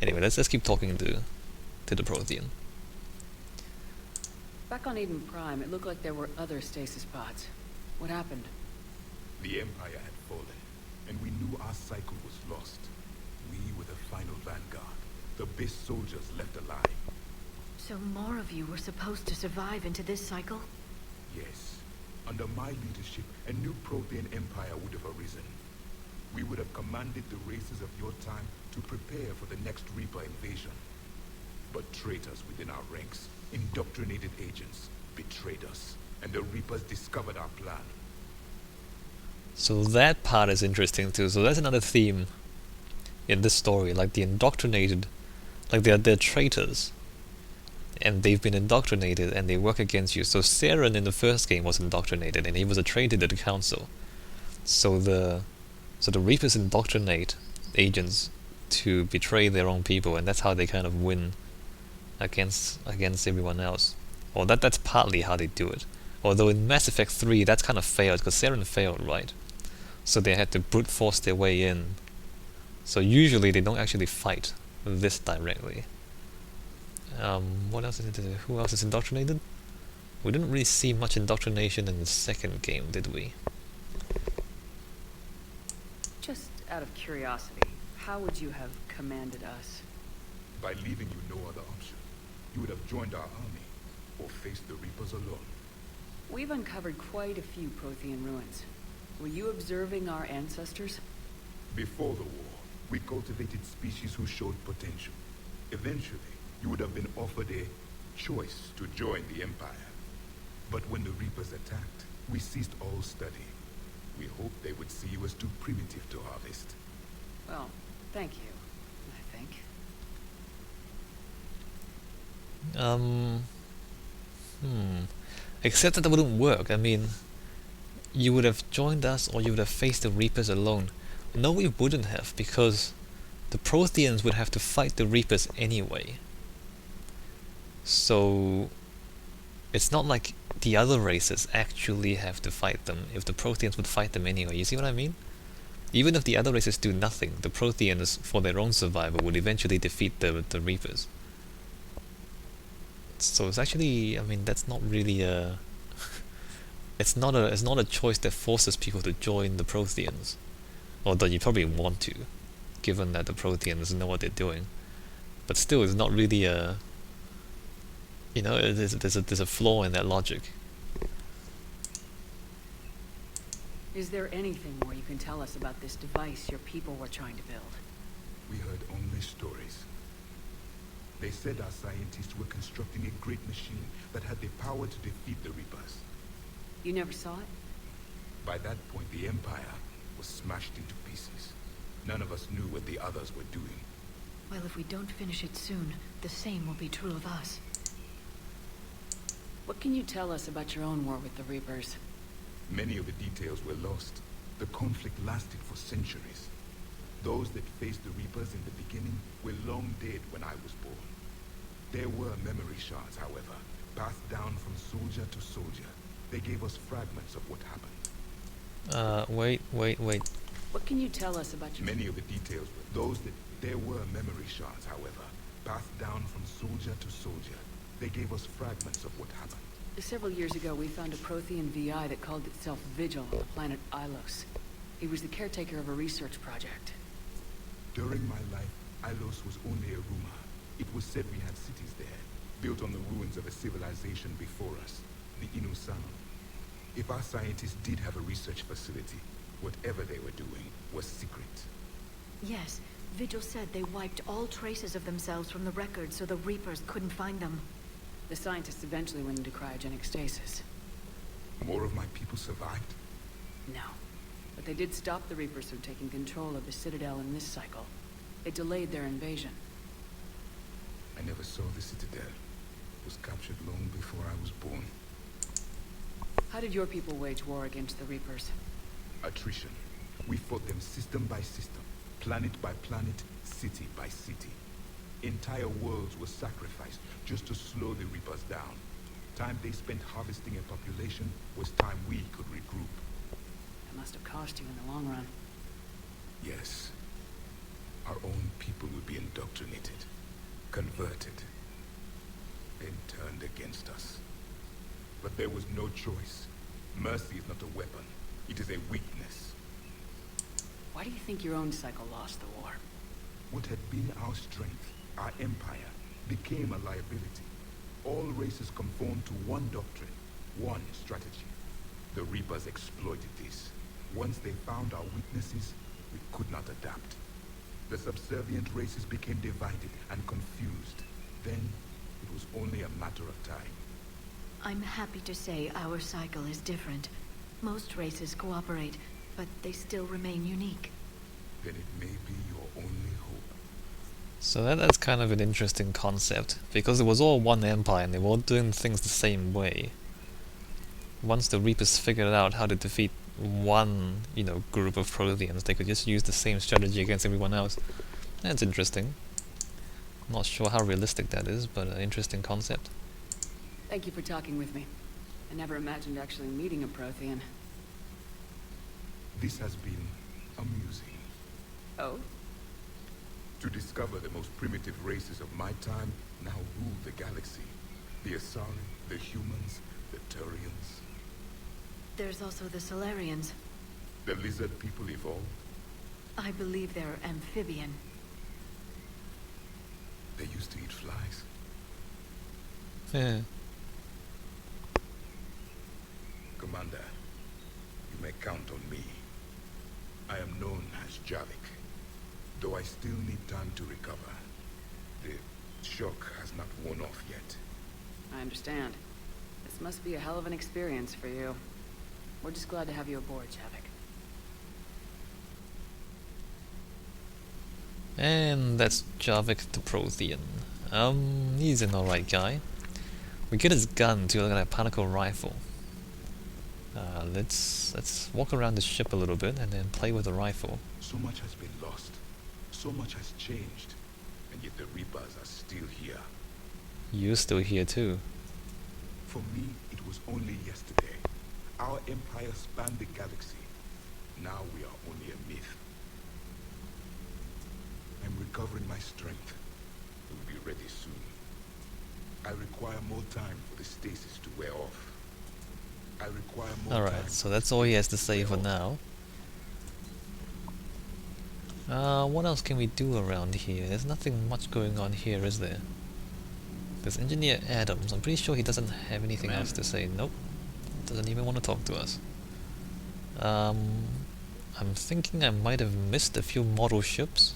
Anyway, let's keep talking to the Prothean. Back on Eden Prime, it looked like there were other stasis pods. What happened? The Empire had fallen, and we knew our cycle was lost. We were the final vanguard, the best soldiers left alive. So more of you were supposed to survive into this cycle? Yes. Under my leadership, a new Prothean empire would have arisen. We would have commanded the races of your time to prepare for the next Reaper invasion. But traitors within our ranks, indoctrinated agents, betrayed us, and the Reapers discovered our plan. So that part is interesting too. So that's another theme in this story, like the indoctrinated, like they're traitors, and they've been indoctrinated and they work against you. So Saren in the first game was indoctrinated and he was a traitor to the council. So the Reapers indoctrinate agents to betray their own people, and that's how they kind of win against everyone else. Or that's partly how they do it. Although in Mass Effect 3 that's kind of failed, because Saren failed, right? So they had to brute force their way in. So usually they don't actually fight this directly. What else is it? Who else is indoctrinated? We didn't really see much indoctrination in the second game, did we? Just out of curiosity, how would you have commanded us? By leaving you no other option. You would have joined our army, or faced the Reapers alone. We've uncovered quite a few Prothean ruins. Were you observing our ancestors? Before the war, we cultivated species who showed potential. Eventually, you would have been offered a choice to join the Empire. But when the Reapers attacked, we ceased all study. We hoped they would see you as too primitive to harvest. Well, thank you, I think. Except that wouldn't work. I mean, you would have joined us or you would have faced the Reapers alone. No, we wouldn't have, because the Protheans would have to fight the Reapers anyway. So it's not like the other races actually have to fight them if the Protheans would fight them anyway. You see what I mean? Even if the other races do nothing, the Protheans, for their own survival, would eventually defeat the Reapers. So it's actually, I mean, that's not really a it's not a choice that forces people to join the Protheans. Although you probably want to, given that the Protheans know what they're doing. But still, it's not really a, you know, there's a flaw in that logic. Is there anything more you can tell us about this device your people were trying to build? We heard only stories. They said our scientists were constructing a great machine that had the power to defeat the Reapers. You never saw it? By that point, the Empire was smashed into pieces. None of us knew what the others were doing. Well, if we don't finish it soon, the same will be true of us. What can you tell us about your own war with the Reapers? Many of the details were lost. The conflict lasted for centuries. Those that faced the Reapers in the beginning were long dead when I was born. There were memory shards, however, passed down from soldier to soldier. They gave us fragments of what happened. Wait. What can you tell us about your... Many of the details were those that... There were memory shards, however, passed down from soldier to soldier. They gave us fragments of what happened. Several years ago, we found a Prothean VI that called itself Vigil on the planet Ilos. He was the caretaker of a research project. During my life, Ilos was only a rumor. It was said we had cities there, built on the ruins of a civilization before us, the Inusan. If our scientists did have a research facility, whatever they were doing was secret. Yes, Vigil said they wiped all traces of themselves from the records so the Reapers couldn't find them. The scientists eventually went into cryogenic stasis. More of my people survived? No. But they did stop the Reapers from taking control of the Citadel in this cycle. It delayed their invasion. I never saw the Citadel. It was captured long before I was born. How did your people wage war against the Reapers? Attrition. We fought them system by system, planet by planet, city by city. Entire worlds were sacrificed just to slow the Reapers down. Time they spent harvesting a population was time we could regroup. That must have cost you in the long run. Yes. Our own people would be indoctrinated. converted, then turned against us. But there was no choice. Mercy is not a weapon. It is a weakness. Why do you think your own cycle lost the war? What had been our strength, our empire, became a liability. All races conformed to one doctrine, one strategy. The Reapers exploited this. Once they found our weaknesses, we could not adapt. The subservient races became divided and confused. Then, it was only a matter of time. I'm happy to say our cycle is different. Most races cooperate, but they still remain unique. Then it may be your only hope. So that's kind of an interesting concept, because it was all one empire and they were all doing things the same way. Once the Reapers figured out how to defeat one, group of Protheans, they could just use the same strategy against everyone else. That's interesting. Not sure how realistic that is, but an interesting concept. Thank you for talking with me. I never imagined actually meeting a Prothean. This has been amusing. Oh? To discover the most primitive races of my time now rule the galaxy. The Asari, the humans, the Turians. There's also the Solarians. The lizard people evolved. I believe they're amphibian. They used to eat flies. Yeah. Commander, you may count on me. I am known as Javik, though I still need time to recover. The shock has not worn off yet. I understand. This must be a hell of an experience for you. We're just glad to have you aboard, Javik. And that's Javik the Prothean. He's an alright guy. We get his gun to look at a particle rifle. Let's walk around the ship a little bit and then play with the rifle. So much has been lost. So much has changed. And yet the Reapers are still here. You're still here too. For me, it was only yesterday. Our empire spanned the galaxy. Now we are only a myth. I'm recovering my strength. We'll be ready soon. I require more time for the stasis to wear off. I require more time. Alright, so that's all he has to say for now. What else can we do around here? There's nothing much going on here, is there? There's Engineer Adams. I'm pretty sure he doesn't have anything else to say. Nope. Doesn't even want to talk to us. I'm thinking I might have missed a few model ships.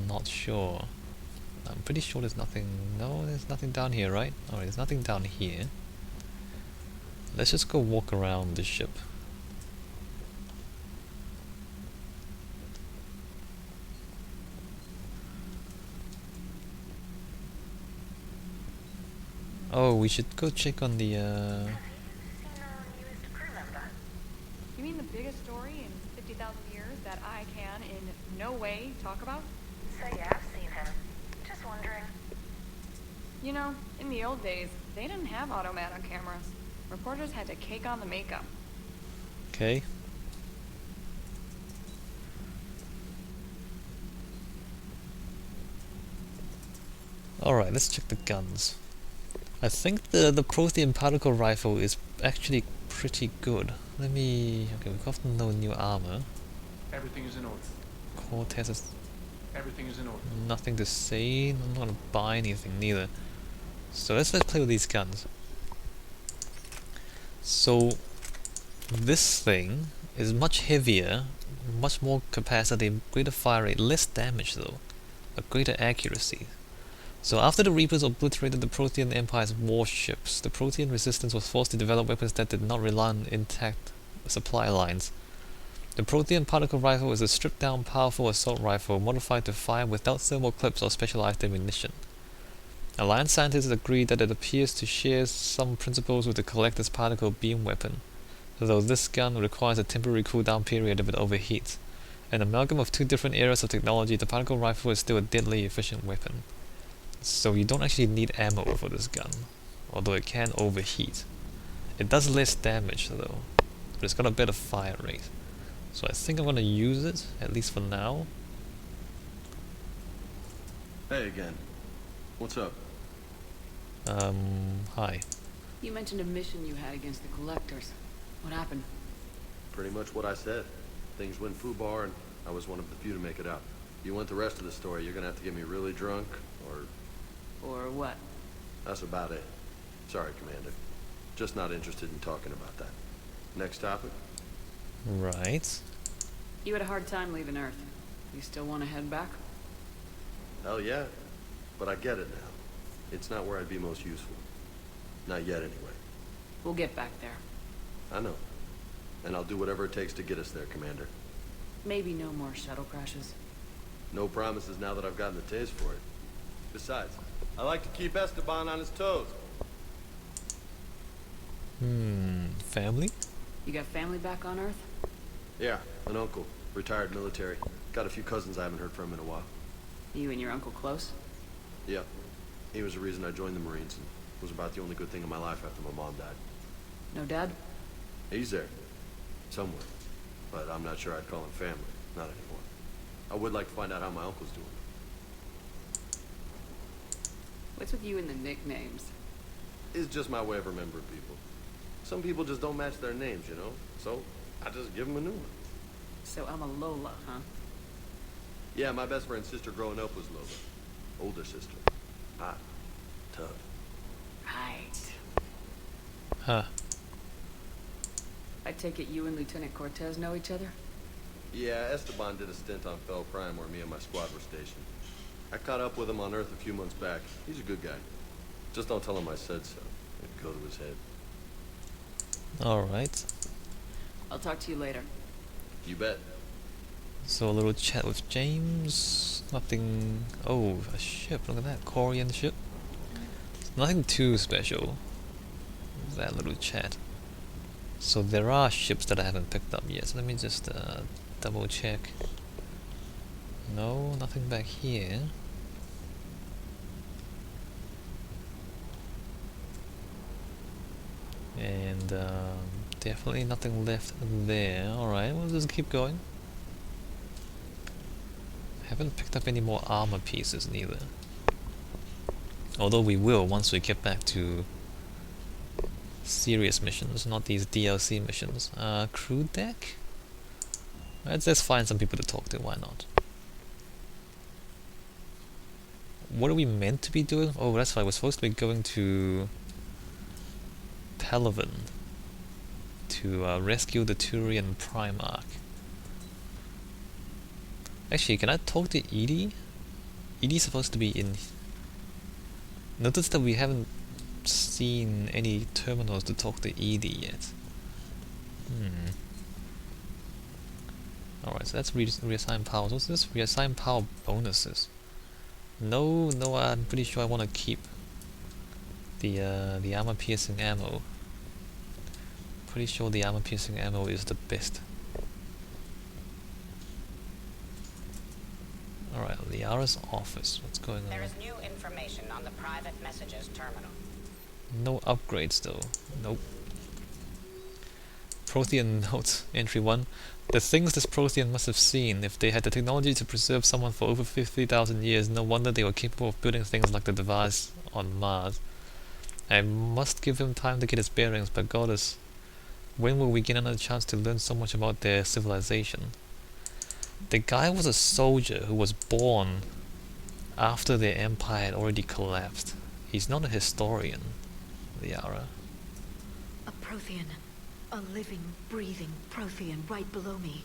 Not sure. I'm pretty sure there's nothing... No, there's nothing down here, right? Alright, there's nothing down here. Let's just go walk around the ship. Oh, we should go check on the You mean the biggest story in 50,000 years that I can in no way talk about? So yeah, I've seen him. Just wondering. You know, in the old days, they didn't have automat on cameras. Reporters had to cake on the makeup. Okay. Alright, let's check the guns. I think the Prothean particle rifle is actually pretty good. Let me... Okay, we've got no new armor. Everything is in order. Cortez has Everything is in order. nothing to say. I'm not gonna buy anything neither. So let's play with these guns. So this thing is much heavier, much more capacity, greater fire rate, less damage though, but greater accuracy. So after the Reapers obliterated the Prothean Empire's warships, the Prothean resistance was forced to develop weapons that did not rely on intact supply lines. The Prothean particle rifle is a stripped-down, powerful assault rifle modified to fire without thermal clips or specialized ammunition. Alliance scientists agree that it appears to share some principles with the Collector's particle beam weapon, though this gun requires a temporary cooldown period if it overheats. An amalgam of two different eras of technology, the particle rifle is still a deadly efficient weapon. So you don't actually need ammo for this gun, although it can overheat. It does less damage though, but it's got a better fire rate. So I think I'm gonna use it, at least for now. Hey again. What's up? Hi. You mentioned a mission you had against the Collectors. What happened? Pretty much what I said. Things went foobar, and I was one of the few to make it out. You want the rest of the story, you're gonna have to get me really drunk, or... Or what? That's about it. Sorry, Commander. Just not interested in talking about that. Next topic? Right. You had a hard time leaving Earth. You still want to head back? Hell yeah. But I get it now. It's not where I'd be most useful. Not yet, anyway. We'll get back there. I know. And I'll do whatever it takes to get us there, Commander. Maybe no more shuttle crashes. No promises now that I've gotten the taste for it. Besides, I like to keep Esteban on his toes. Family? You got family back on Earth? Yeah, an uncle. Retired military. Got a few cousins I haven't heard from in a while. You and your uncle close? Yeah. He was the reason I joined the Marines and was about the only good thing in my life after my mom died. No dad? He's there. Somewhere. But I'm not sure I'd call him family. Not anymore. I would like to find out how my uncle's doing. What's with you and the nicknames? It's just my way of remembering people. Some people just don't match their names, you know? So, I just give them a new one. So I'm a Lola, huh? Yeah, my best friend's sister growing up was Lola. Older sister. Hot. Tough. Right. Huh. I take it you and Lieutenant Cortez know each other? Yeah, Esteban did a stint on Fel Prime where me and my squad were stationed. I caught up with him on Earth a few months back. He's a good guy. Just don't tell him I said so. It'd go to his head. Alright. I'll talk to you later. You bet. So a little chat with James. Nothing... Oh, a ship. Look at that. Korean ship. Nothing too special. That little chat. So there are ships that I haven't picked up yet. So let me just double check. No, nothing back here. And definitely nothing left there. Alright, we'll just keep going. Haven't picked up any more armor pieces neither. Although we will once we get back to serious missions, not these DLC missions. Crew deck? Let's find some people to talk to, why not? What are we meant to be doing? Oh, that's right, we're supposed to be going to Palaven to rescue the Turian Primarch. Actually, can I talk to Edie? Edie's supposed to be in... Notice that we haven't seen any terminals to talk to Edie yet. Alright, so that's reassign powers. What's this? Reassign power bonuses. No, I'm pretty sure I want to keep the armor piercing ammo. Pretty sure the armor piercing ammo is the best. Alright, Liara's office. What's going on? There is new information on the private messages terminal. No upgrades though. Nope. Prothean notes, entry 1. The things this Prothean must have seen, if they had the technology to preserve someone for over 50,000 years, no wonder they were capable of building things like the device on Mars. I must give him time to get his bearings, but goddess, when will we get another chance to learn so much about their civilization? The guy was a soldier who was born after their empire had already collapsed. He's not a historian, Liara. A Prothean. A living, breathing Prothean right below me.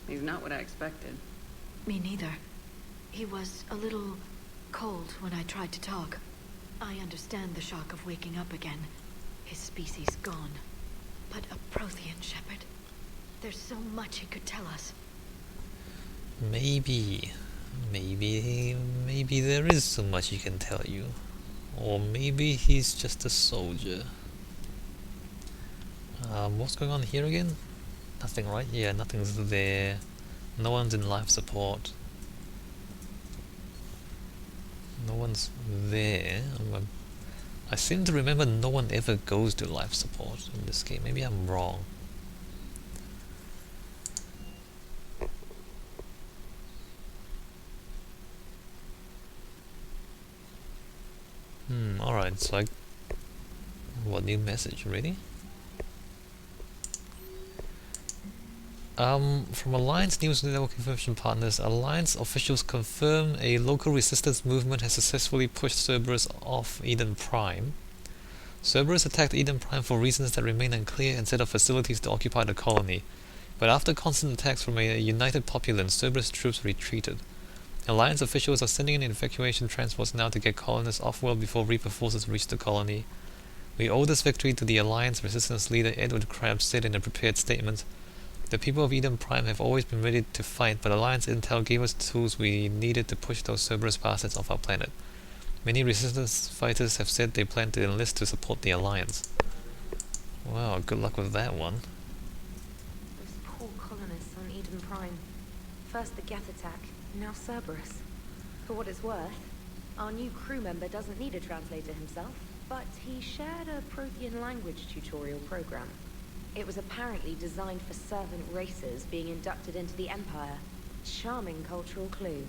He's not what I expected. Me neither. He was a little cold when I tried to talk. I understand the shock of waking up again. His species gone. But a Prothean shepherd. There's so much he could tell us. Maybe there is so much he can tell you. Or maybe he's just a soldier. What's going on here again? Nothing, right? Yeah, nothing's there. No one's in life support. No one's there. I seem to remember no one ever goes to life support in this game. Maybe I'm wrong. Alright, so what new message, really? From Alliance News Network Information Partners, Alliance officials confirm a local resistance movement has successfully pushed Cerberus off Eden Prime. Cerberus attacked Eden Prime for reasons that remain unclear and set up facilities to occupy the colony. But after constant attacks from a united populace, Cerberus troops retreated. Alliance officials are sending in evacuation transports now to get colonists off-world before Reaper forces reach the colony. We owe this victory to the Alliance resistance leader Edward Krabs said in a prepared statement. The people of Eden Prime have always been ready to fight, but Alliance intel gave us the tools we needed to push those Cerberus bastards off our planet. Many resistance fighters have said they plan to enlist to support the Alliance. Wow, good luck with that one. Those poor colonists on Eden Prime. First the Geth attack, now Cerberus. For what it's worth, our new crew member doesn't need a translator himself, but he shared a Prothean language tutorial program. It was apparently designed for servant races being inducted into the Empire. Charming cultural clue.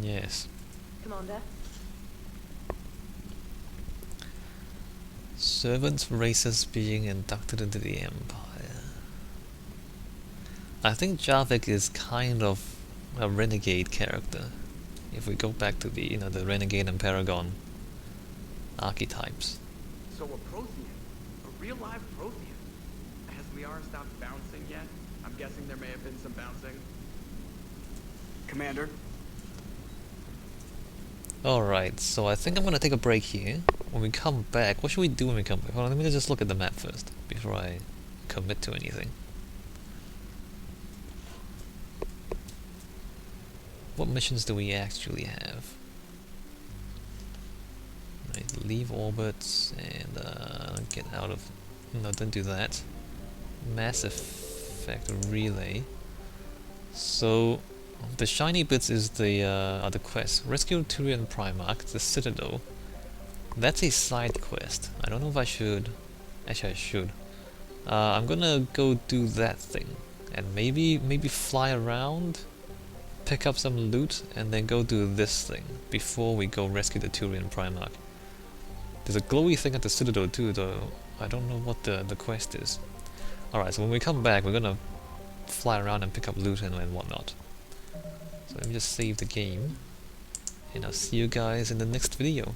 Yes. Commander? Servant races being inducted into the Empire. I think Javik is kind of a renegade character. If we go back to the the renegade and paragon archetypes. So a Prothean? A real live Prothean? Has Liara stopped bouncing yet? I'm guessing there may have been some bouncing. Commander? Alright, so I think I'm gonna take a break here. When we come back, what should we do when we come back? Hold on, let me just look at the map first, before I commit to anything. What missions do we actually have? Right, leave orbits and get out of... No, don't do that. Mass Effect Relay. So, the shiny bits is the quest. Rescue Turian Primarch, the Citadel. That's a side quest. I don't know if I should... Actually, I should. I'm gonna go do that thing. And maybe fly around, pick up some loot, and then go do this thing before we go rescue the Turian Primarch. There's a glowy thing at the Citadel too, though. I don't know what the quest is. Alright, so when we come back, we're gonna fly around and pick up loot and whatnot. So let me just save the game, and I'll see you guys in the next video.